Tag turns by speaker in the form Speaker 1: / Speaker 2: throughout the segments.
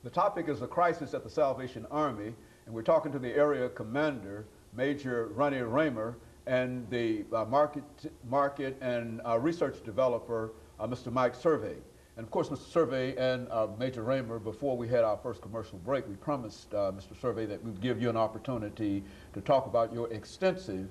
Speaker 1: The topic is the crisis at the Salvation Army, and we're talking to the area commander, Major RRaymer, and the market and research developer, Mr. MServais2. And of course, Mr. Survey and Major RRaymer, before we had our first commercial break, we promised Mr. Survey that we'd give you an opportunity to talk about your extensive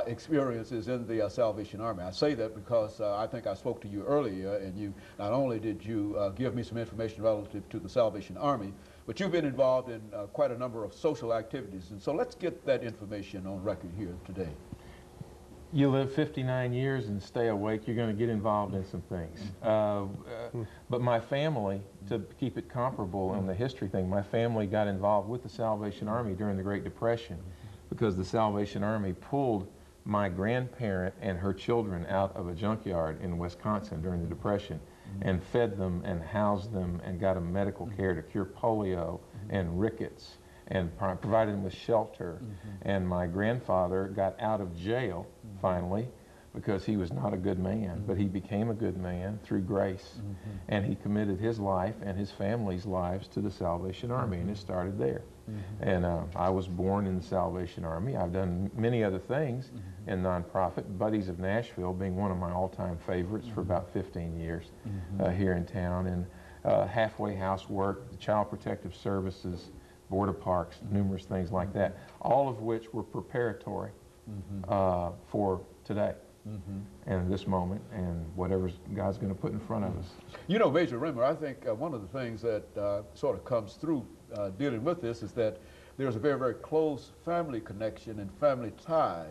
Speaker 1: experiences in the Salvation Army. I say that because I think I spoke to you earlier, and you not only did you give me some information relative to the Salvation Army, but you've been involved in quite a number of social activities. And so let's get that information on record here today.
Speaker 2: You live 59 years and stay awake, you're going to get involved in some things. But my family, to keep it comparable on the history thing, my family got involved with the Salvation Army during the Great Depression because the Salvation Army pulled my grandparent and her children out of a junkyard in Wisconsin during the Depression and fed them and housed them and got them medical care to cure polio and rickets and provided them with shelter. And my grandfather got out of jail finally because he was not a good man, but he became a good man through grace. And he committed his life and his family's lives to the Salvation Army, and it started there. And I was born in the Salvation Army. I've done many other things in nonprofit, Buddies of Nashville being one of my all-time favorites for about 15 years here in town, and halfway house work, the Child Protective Services, Board of Parks, numerous things like that, all of which were preparatory for today. And this moment and whatever God's going to put in front of us.
Speaker 1: You know, Major RRaymer, I think one of the things that sort of comes through dealing with this is that there's a very, very close family connection and family tie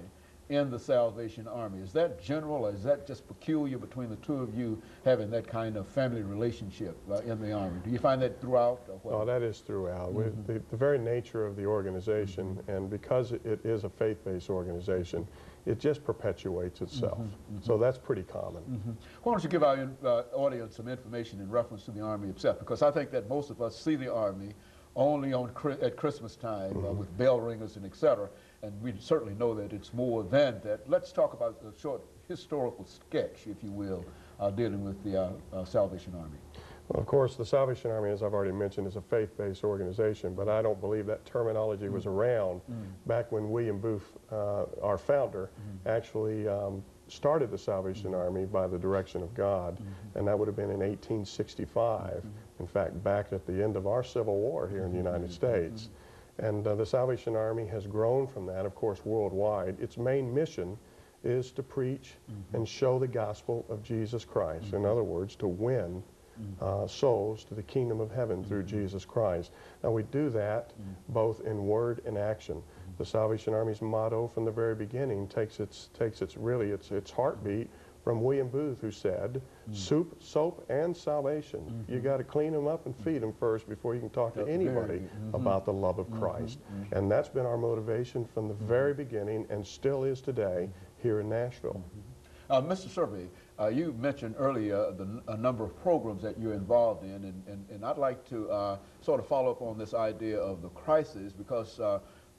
Speaker 1: in the Salvation Army. Is that general, or is that just peculiar between the two of you having that kind of family relationship in the Army? Do you find that throughout? Or what?
Speaker 3: Oh, that is throughout. The very nature of the organization, and because it is a faith-based organization, it just perpetuates itself. So that's pretty common.
Speaker 1: Why don't you give our audience some information in reference to the Army itself? Because I think that most of us see the Army only on at Christmas time with bell ringers and etc. And we certainly know that it's more than that. Let's talk about a short historical sketch, if you will, dealing with the Salvation Army.
Speaker 3: Well, of course, the Salvation Army, as I've already mentioned, is a faith-based organization, but I don't believe that terminology was around back when William Booth, our founder, actually started the Salvation Army by the direction of God, and that would have been in 1865. In fact, back at the end of our Civil War here in the United States. And the Salvation Army has grown from that, of course, worldwide. Its main mission is to preach and show the gospel of Jesus Christ. In other words, to win souls to the kingdom of heaven through Jesus Christ. Now, we do that both in word and action. The Salvation Army's motto from the very beginning takes its heartbeat from William Booth, who said, soup, soap, and salvation. You got to clean them up and feed them first before you can talk to anybody about the love of Christ. And that's been our motivation from the very beginning and still is today here in Nashville.
Speaker 1: Mr. Survey, you mentioned earlier a number of programs that you're involved in, and I'd like to sort of follow up on this idea of the crisis, because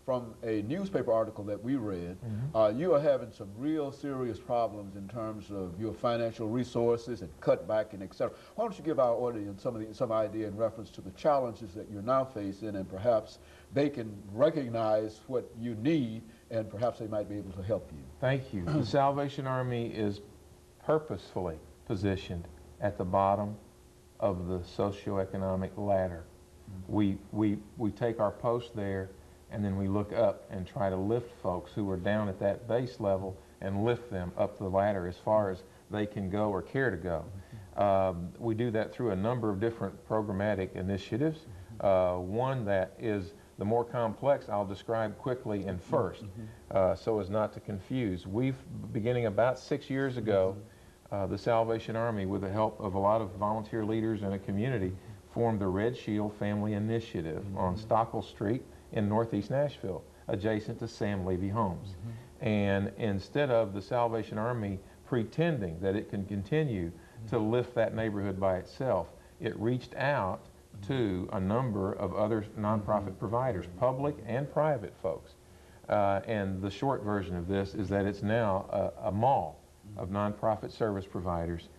Speaker 1: from a newspaper article that we read, you are having some real serious problems in terms of your financial resources and cutback and et cetera. Why don't you give our audience some idea in reference to the challenges that you're now facing, and perhaps they can recognize what you need and perhaps they might be able to help you.
Speaker 2: Thank you. The Salvation Army is purposefully positioned at the bottom of the socioeconomic ladder. We take our post there, and then we look up and try to lift folks who are down at that base level and lift them up the ladder as far as they can go or care to go. We do that through a number of different programmatic initiatives. One that is the more complex I'll describe quickly and first, so as not to confuse. Beginning about 6 years ago, the Salvation Army, with the help of a lot of volunteer leaders and a community, formed the Red Shield Family Initiative on Stockwell Street in Northeast Nashville, adjacent to Sam Levy Homes. And instead of the Salvation Army pretending that it can continue to lift that neighborhood by itself, it reached out to a number of other nonprofit providers, public and private folks. And the short version of this is that it's now a mall of nonprofit service providers,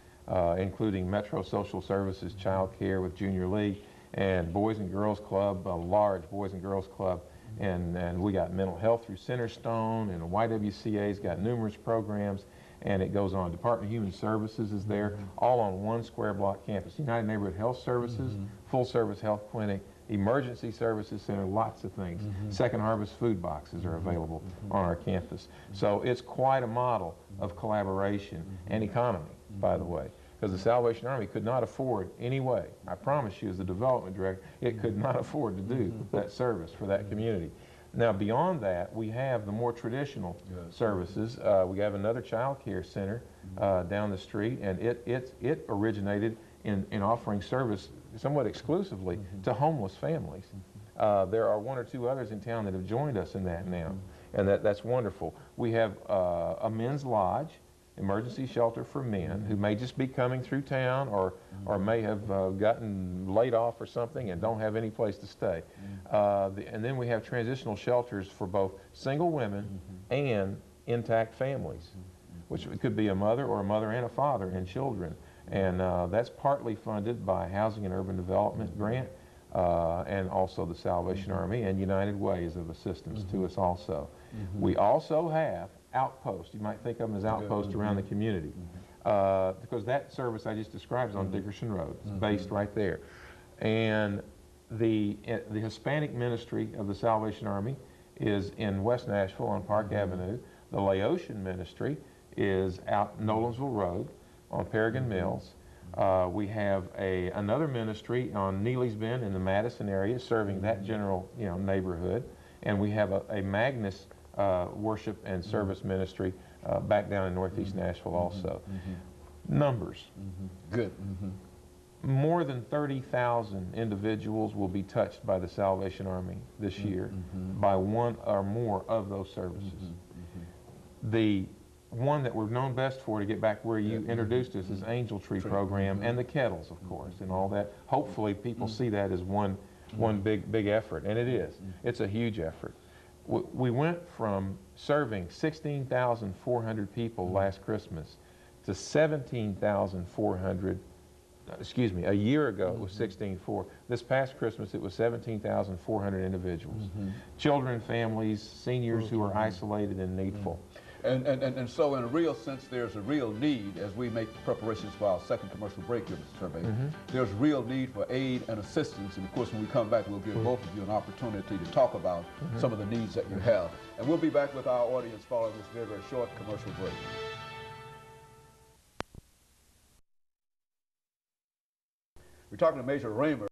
Speaker 2: including Metro Social Services, Child Care with Junior League, and Boys and Girls Club, a large Boys and Girls Club, and we got mental health through Centerstone, and YWCA's got numerous programs, and it goes on. Department of Human Services is there, all on one square block campus. United Neighborhood Health Services, full service health clinic, emergency services center, lots of things. Second Harvest food boxes are available on our campus. So it's quite a model of collaboration and economy, by the way, because the Salvation Army could not afford anyway, I promise you as the development director, it could not afford to do that service for that community. Now beyond that, we have the more traditional services. We have another child care center down the street, and it originated in offering service somewhat exclusively to homeless families. There are one or two others in town that have joined us in that now, and that's wonderful. We have a men's lodge, emergency shelter for men who may just be coming through town or may have gotten laid off or something and don't have any place to stay. And then we have transitional shelters for both single women and intact families, which could be a mother and a father and children. And that's partly funded by Housing and Urban Development grant and also the Salvation Army and United Way is of assistance to us also. We also have outposts. You might think of them as outposts around the community because that service I just described is on Dickerson Road. It's based right there. And the Hispanic ministry of the Salvation Army is in West Nashville on Park Avenue. The Laotian ministry is out Nolensville Road on Paragon Mills. We have another ministry on Neely's Bend in the Madison area serving that general neighborhood. And we have a Magnus worship and service ministry back down in Northeast Nashville also. Numbers.
Speaker 1: Good.
Speaker 2: More than 30,000 individuals will be touched by the Salvation Army this year by one or more of those services. The one that we're known best for, to get back where you introduced us, is Angel Tree Program and the kettles, of course, and all that. Hopefully people see that as one big effort, and it is. It's a huge effort. We went from serving 16,400 people last Christmas to 17,400, excuse me, a year ago it was 16,400. This past Christmas it was 17,400 individuals. Children, families, seniors who are isolated and needful.
Speaker 1: And so in a real sense, there's a real need as we make preparations for our second commercial break here, Mr. Survey. There's real need for aid and assistance. And of course, when we come back, we'll give both of you an opportunity to talk about some of the needs that you have. And we'll be back with our audience following this very, very short commercial break. We're talking to Major RRaymer.